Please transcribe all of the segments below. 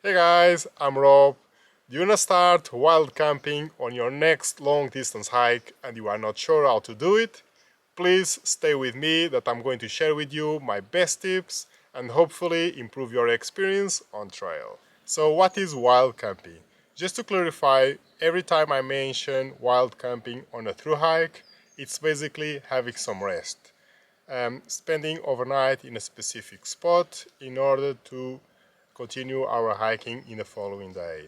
Hey guys, I'm Rob. Do you wanna start wild camping on your next long distance hike and you are not sure how to do it? Please stay with me that I'm going to share with you my best tips and hopefully improve your experience on trail. So what is wild camping? Just to clarify, every time I mention wild camping on a thru hike, it's basically having some rest. Spending overnight in a specific spot in order to continue our hiking in the following day,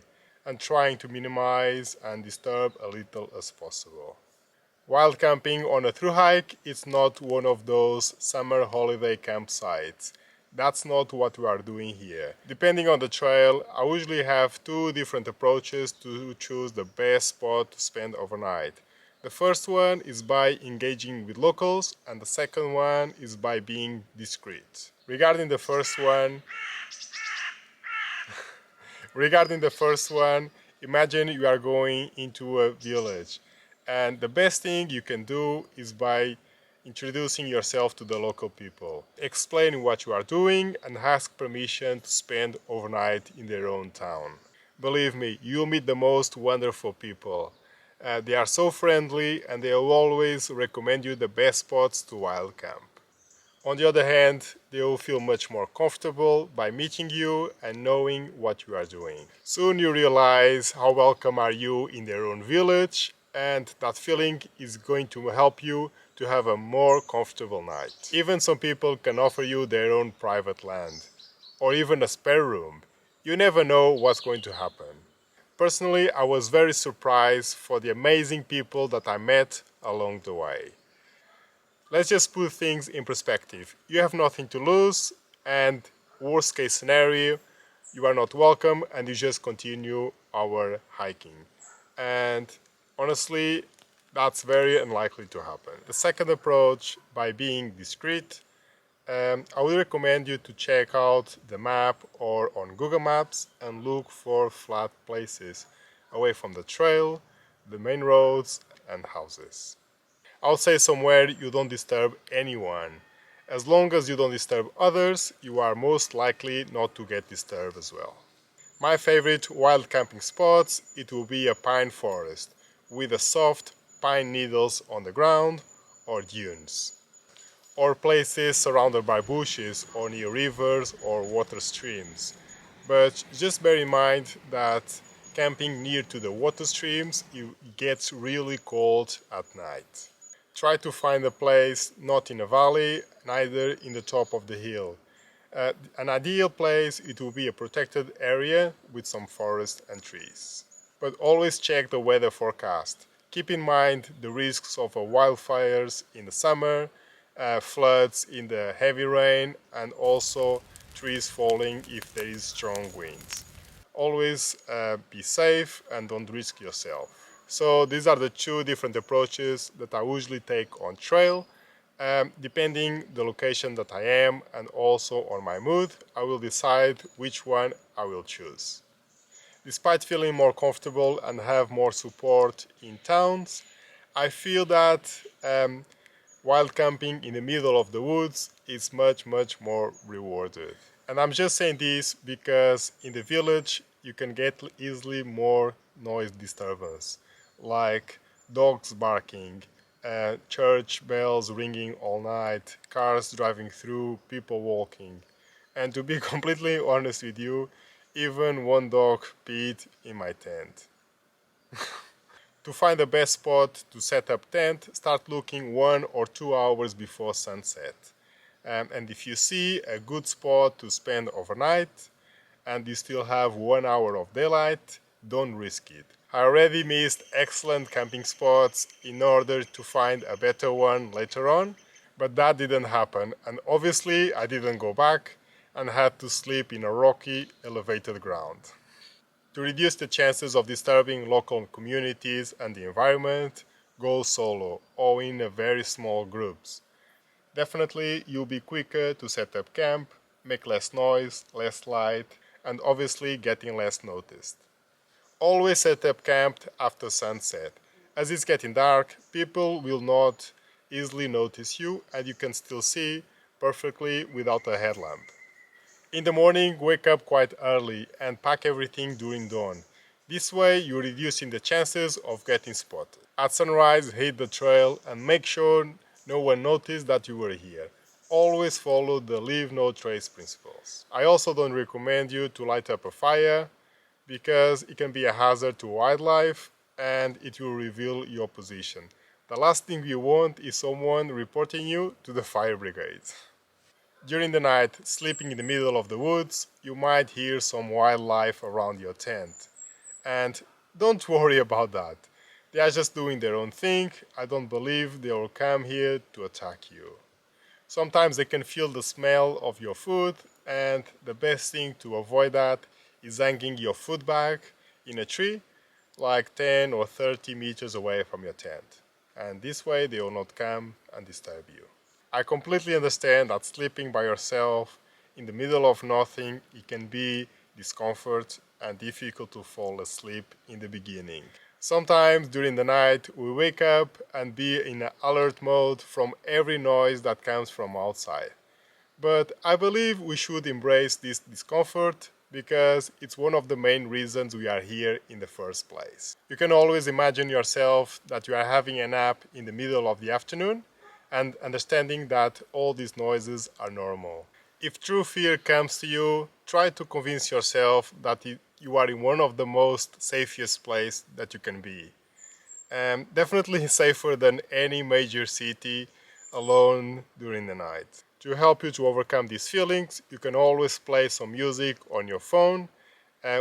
and trying to minimize and disturb a little as possible. Wild camping on a thru hike is not one of those summer holiday campsites. That's not what we are doing here. Depending on the trail, I usually have two different approaches to choose the best spot to spend overnight. The first one is by engaging with locals, and the second one is by being discreet. Regarding the first one, imagine you are going into a village, and the best thing you can do is by introducing yourself to the local people, explain what you are doing, and ask permission to spend overnight in their own town. Believe me, you'll meet the most wonderful people. They are so friendly and they will always recommend you the best spots to wild camp. On the other hand, they will feel much more comfortable by meeting you and knowing what you are doing. Soon you realize how welcome are you in their own village, and that feeling is going to help you to have a more comfortable night. Even some people can offer you their own private land, or even a spare room. You never know what's going to happen. Personally, I was very surprised for the amazing people that I met along the way. Let's just put things in perspective. You have nothing to lose, and worst case scenario, you are not welcome and you just continue our hiking. And honestly, that's very unlikely to happen. The second approach, by being discreet, I would recommend you to check out the map or on Google Maps and look for flat places away from the trail, the main roads, and houses. I'll say somewhere you don't disturb anyone. As long as you don't disturb others, you are most likely not to get disturbed as well. My favorite wild camping spots, it will be a pine forest with a soft pine needles on the ground, or dunes, or places surrounded by bushes or near rivers or water streams. But just bear in mind that camping near to the water streams, it gets really cold at night. Try to find a place not in a valley, neither in the top of the hill. An ideal place, it will be a protected area with some forest and trees. But always check the weather forecast. Keep in mind the risks of wildfires in the summer, floods in the heavy rain, and also trees falling if there is strong winds. Always be safe and don't risk yourself. So these are the two different approaches that I usually take on trail. Depending the location that I am and also on my mood, I will decide which one I will choose. Despite feeling more comfortable and have more support in towns, I feel that wild camping in the middle of the woods is much more rewarded. And I'm just saying this because in the village you can get easily more noise disturbance, like dogs barking, church bells ringing all night, cars driving through, people walking. And to be completely honest with you, even one dog peed in my tent. To find the best spot to set up tent, start looking 1 or 2 hours before sunset. And if you see a good spot to spend overnight and you still have 1 hour of daylight, don't risk it. I already missed excellent camping spots in order to find a better one later on, but that didn't happen, and obviously I didn't go back and had to sleep in a rocky, elevated ground. To reduce the chances of disturbing local communities and the environment, go solo or in a very small groups. Definitely you'll be quicker to set up camp, make less noise, less light, and obviously getting less noticed. Always set up camp after sunset. As it's getting dark, people will not easily notice you and you can still see perfectly without a headlamp. In the morning, wake up quite early and pack everything during dawn. This way, you're reducing the chances of getting spotted. At sunrise, hit the trail and make sure no one noticed that you were here. Always follow the leave no trace principles. I also don't recommend you to light up a fire because it can be a hazard to wildlife and it will reveal your position. The last thing you want is someone reporting you to the fire brigade. During the night, sleeping in the middle of the woods, you might hear some wildlife around your tent. And don't worry about that. They are just doing their own thing. I don't believe they will come here to attack you. Sometimes they can feel the smell of your food, and the best thing to avoid that is hanging your food bag in a tree like 10 or 30 meters away from your tent. And this way they will not come and disturb you. I completely understand that sleeping by yourself in the middle of nothing, it can be discomfort and difficult to fall asleep in the beginning. Sometimes during the night we wake up and be in an alert mode from every noise that comes from outside. But I believe we should embrace this discomfort because it's one of the main reasons we are here in the first place. You can always imagine yourself that you are having a nap in the middle of the afternoon and understanding that all these noises are normal. If true fear comes to you, try to convince yourself that you are in one of the most safest places that you can be. Definitely safer than any major city alone during the night. To help you to overcome these feelings, you can always play some music on your phone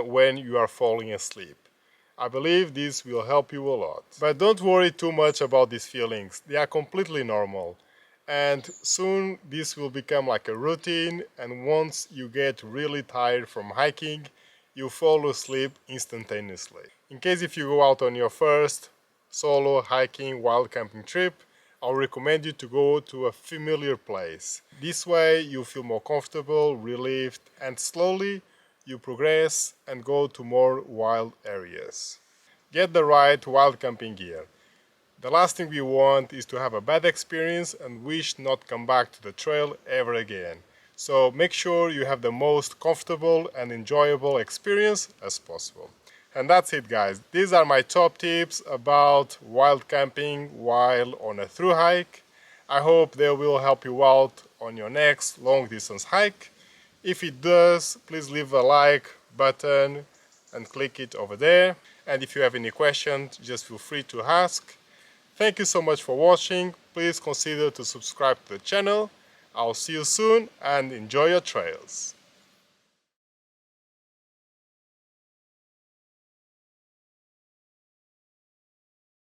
when you are falling asleep. I believe this will help you a lot. But don't worry too much about these feelings. They are completely normal. And soon this will become like a routine, and once you get really tired from hiking, you fall asleep instantaneously. In case if you go out on your first solo hiking wild camping trip, I'll recommend you to go to a familiar place. This way you feel more comfortable, relieved, and slowly you progress and go to more wild areas. Get the right wild camping gear. The last thing we want is to have a bad experience and wish not come back to the trail ever again. So make sure you have the most comfortable and enjoyable experience as possible. And that's it, guys. These are my top tips about wild camping while on a thru hike. I hope they will help you out on your next long distance hike. If it does, please leave a like button and click it over there. And if you have any questions, just feel free to ask. Thank you so much for watching. Please consider to subscribe to the channel. I'll see you soon and enjoy your trails.